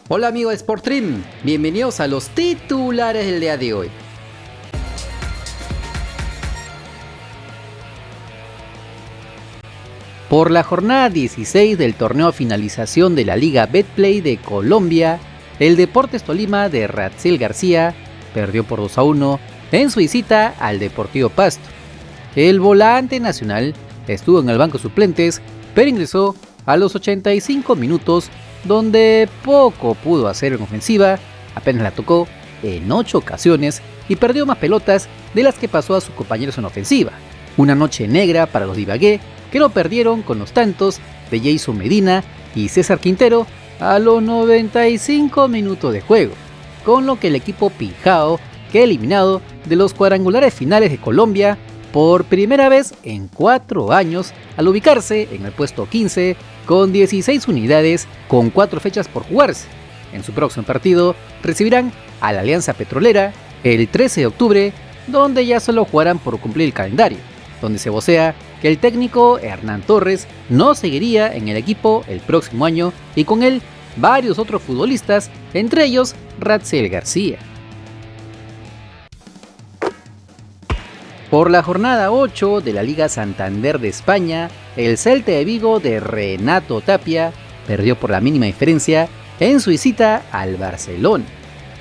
Hola amigo de Sportstream, bienvenidos a los titulares del día de hoy. Por la jornada 16 del torneo finalización de la Liga Betplay de Colombia, el Deportes Tolima de Ratsiel García perdió por 2-1 en su visita al Deportivo Pasto. El volante nacional estuvo en el banco de suplentes, pero ingresó a los 85 minutos, donde poco pudo hacer en ofensiva, apenas la tocó en 8 ocasiones y perdió más pelotas de las que pasó a sus compañeros en ofensiva. Una noche negra para los de Ibagué, que lo perdieron con los tantos de Jason Medina y César Quintero a los 95 minutos de juego, con lo que el equipo Pijao queda eliminado de los cuadrangulares finales de Colombia por primera vez en 4 años, al ubicarse en el puesto 15 con 16 unidades con 4 fechas por jugarse. En su próximo partido recibirán a la Alianza Petrolera el 13 de octubre, donde ya solo jugarán por cumplir el calendario, donde se vocea que el técnico Hernán Torres no seguiría en el equipo el próximo año y con él varios otros futbolistas, entre ellos Ratsiel García. Por la jornada 8 de la Liga Santander de España, el Celta de Vigo de Renato Tapia perdió por la mínima diferencia en su visita al Barcelona.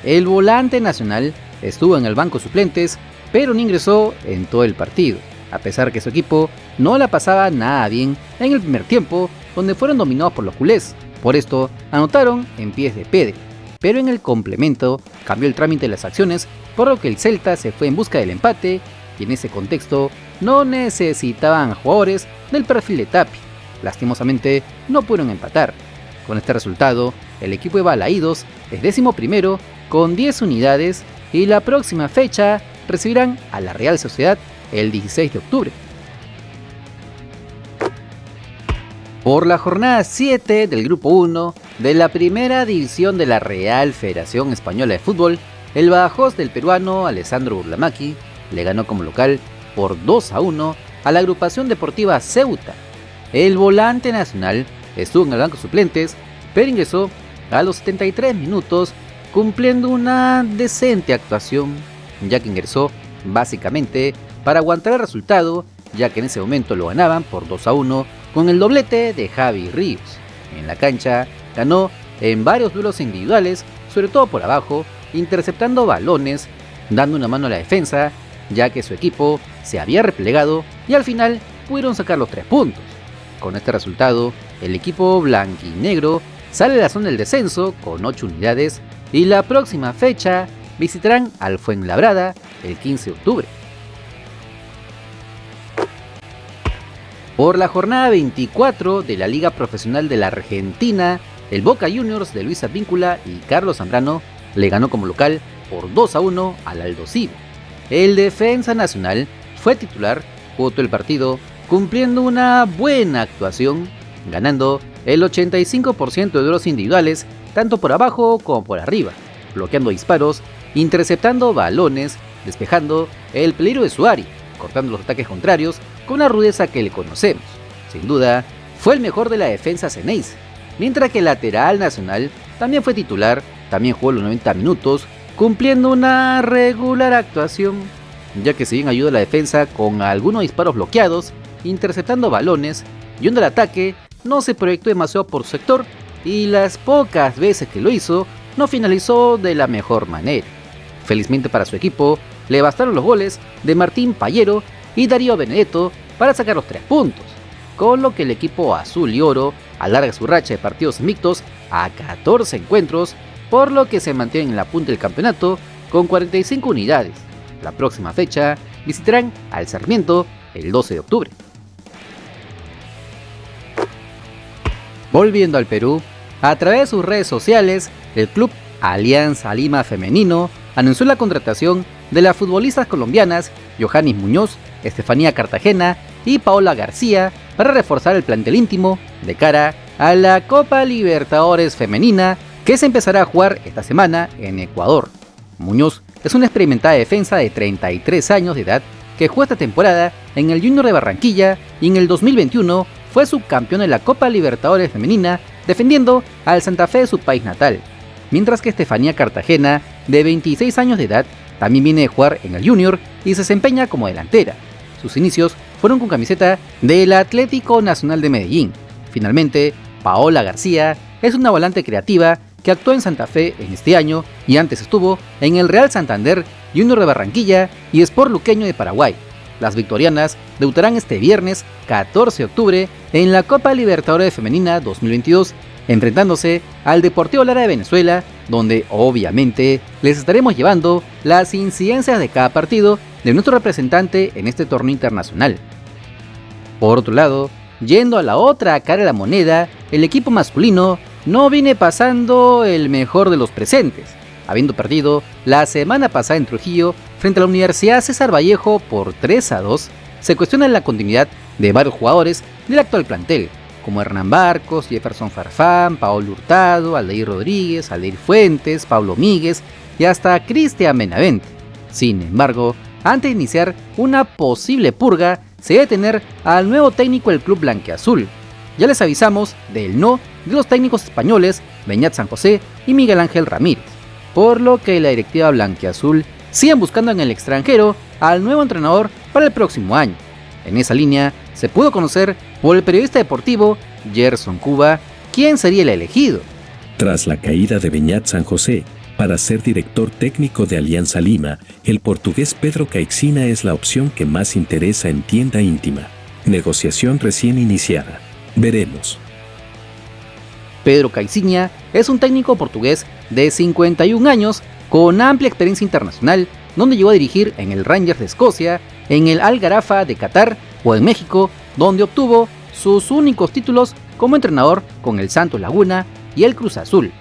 El volante nacional estuvo en el banco de suplentes, pero no ingresó en todo el partido, a pesar que su equipo no la pasaba nada bien en el primer tiempo, donde fueron dominados por los culés. Por esto, anotaron en pies de Pedri, pero en el complemento cambió el trámite de las acciones, por lo que el Celta se fue en busca del empate, y en ese contexto no necesitaban jugadores del perfil de Tapia. Lastimosamente no pudieron empatar. Con este resultado, el equipo de Balaídos es 11º con 10 unidades y la próxima fecha recibirán a la Real Sociedad el 16 de octubre. Por la jornada 7 del Grupo 1 de la Primera División de la Real Federación Española de Fútbol, el Badajoz del peruano Alessandro Burlamaqui le ganó como local por 2-1 a la agrupación deportiva Ceuta. El volante nacional estuvo en el banco de suplentes, pero ingresó a los 73 minutos cumpliendo una decente actuación, ya que ingresó básicamente para aguantar el resultado, ya que en ese momento lo ganaban por 2-1 con el doblete de Javi Ríos. En la cancha ganó en varios duelos individuales, sobre todo por abajo, interceptando balones, dando una mano a la defensa, ya que su equipo se había replegado y al final pudieron sacar los 3 puntos. Con este resultado, el equipo blanquinegro sale de la zona del descenso con 8 unidades y la próxima fecha visitarán al Fuenlabrada el 15 de octubre. Por la jornada 24 de la Liga Profesional de la Argentina, el Boca Juniors de Luis Advíncula y Carlos Zambrano le ganó como local por 2-1 al Aldosivo. El defensa nacional fue titular, jugó todo el partido, cumpliendo una buena actuación, ganando el 85% de duelos individuales, tanto por abajo como por arriba, bloqueando disparos, interceptando balones, despejando el peligro de su área, cortando los ataques contrarios con una rudeza que le conocemos. Sin duda, fue el mejor de la defensa Ceneice, mientras que el lateral nacional también fue titular, también jugó los 90 minutos, cumpliendo una regular actuación, ya que si bien ayuda a la defensa con algunos disparos bloqueados, interceptando balones, yendo al ataque, no se proyectó demasiado por su sector y las pocas veces que lo hizo, no finalizó de la mejor manera. Felizmente para su equipo, le bastaron los goles de Martín Payero y Darío Benedetto para sacar los 3 puntos, con lo que el equipo azul y oro alarga su racha de partidos invictos a 14 encuentros, por lo que se mantienen en la punta del campeonato con 45 unidades. La próxima fecha visitarán al Sarmiento el 12 de octubre. Volviendo al Perú, a través de sus redes sociales, el club Alianza Lima Femenino anunció la contratación de las futbolistas colombianas Johannis Muñoz, Estefanía Cartagena y Paola García para reforzar el plantel íntimo de cara a la Copa Libertadores Femenina que se empezará a jugar esta semana en Ecuador. Muñoz es una experimentada defensa de 33 años de edad que jugó esta temporada en el Junior de Barranquilla y en el 2021 fue subcampeón de la Copa Libertadores Femenina defendiendo al Santa Fe de su país natal. mientras que Estefanía Cartagena, de 26 años de edad, también viene de jugar en el Junior y se desempeña como delantera. Sus inicios fueron con camiseta del Atlético Nacional de Medellín. Finalmente, Paola García es una volante creativa que actuó en Santa Fe en este año y antes estuvo en el Real Santander, Junior de Barranquilla y Sport Luqueño de Paraguay. Las victorianas debutarán este viernes 14 de octubre en la Copa Libertadores Femenina 2022, enfrentándose al Deportivo Lara de Venezuela, donde obviamente les estaremos llevando las incidencias de cada partido de nuestro representante en este torneo internacional. Por otro lado, yendo a la otra cara de la moneda, el equipo masculino no viene pasando el mejor de los presentes, habiendo perdido la semana pasada en Trujillo frente a la Universidad César Vallejo por 3-2, se cuestiona la continuidad de varios jugadores del actual plantel, como Hernán Barcos, Jefferson Farfán, Paolo Hurtado, Aldair Rodríguez, Aldair Fuentes, Pablo Míguez y hasta Cristian Benavente. Sin embargo, antes de iniciar una posible purga, se debe tener al nuevo técnico del club blanquiazul. Ya les avisamos del no de los técnicos españoles Beñat San José y Miguel Ángel Ramírez, por lo que la directiva blanquiazul siguen buscando en el extranjero al nuevo entrenador para el próximo año. En esa línea se pudo conocer por el periodista deportivo Gerson Cuba quién sería el elegido. Tras la caída de Beñat San José, para ser director técnico de Alianza Lima, el portugués Pedro Caixinha es la opción que más interesa en tienda íntima. Negociación recién iniciada. Veremos. Pedro Caixinha es un técnico portugués de 51 años con amplia experiencia internacional, donde llegó a dirigir en el Rangers de Escocia, en el Al Gharafa de Qatar o en México, donde obtuvo sus únicos títulos como entrenador con el Santos Laguna y el Cruz Azul.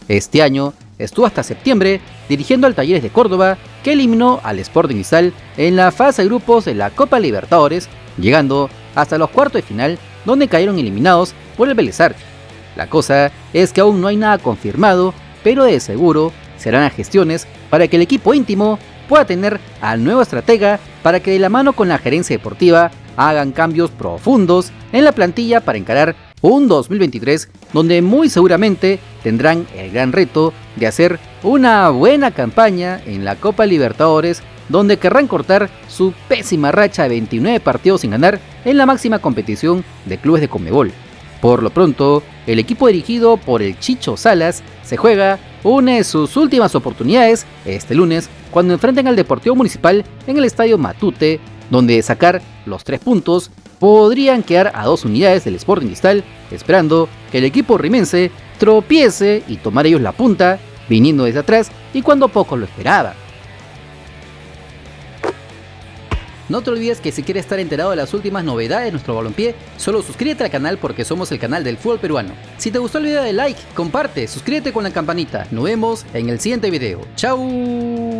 Este año estuvo hasta septiembre dirigiendo al Talleres de Córdoba, que eliminó al Sporting Cristal en la fase de grupos de la Copa Libertadores, llegando hasta los cuartos de final, donde cayeron eliminados por el Vélez Sarsfield. La cosa es que aún no hay nada confirmado, pero de seguro se harán las gestiones para que el equipo íntimo pueda tener al nuevo estratega para que de la mano con la gerencia deportiva hagan cambios profundos en la plantilla para encarar un 2023 donde muy seguramente tendrán el gran reto de hacer una buena campaña en la Copa Libertadores, donde querrán cortar su pésima racha de 29 partidos sin ganar en la máxima competición de clubes de Conmebol. Por lo pronto, el equipo dirigido por el Chicho Salas se juega una de sus últimas oportunidades este lunes cuando enfrenten al Deportivo Municipal en el Estadio Matute, donde de sacar los 3 puntos podrían quedar a 2 unidades del Sporting Cristal, esperando que el equipo rimense tropiece y tomar ellos la punta, viniendo desde atrás y cuando pocos lo esperaban. No te olvides que si quieres estar enterado de las últimas novedades de nuestro balompié, solo suscríbete al canal porque somos el canal del fútbol peruano. Si te gustó el video, dale like, comparte, suscríbete con la campanita. Nos vemos en el siguiente video. ¡Chao!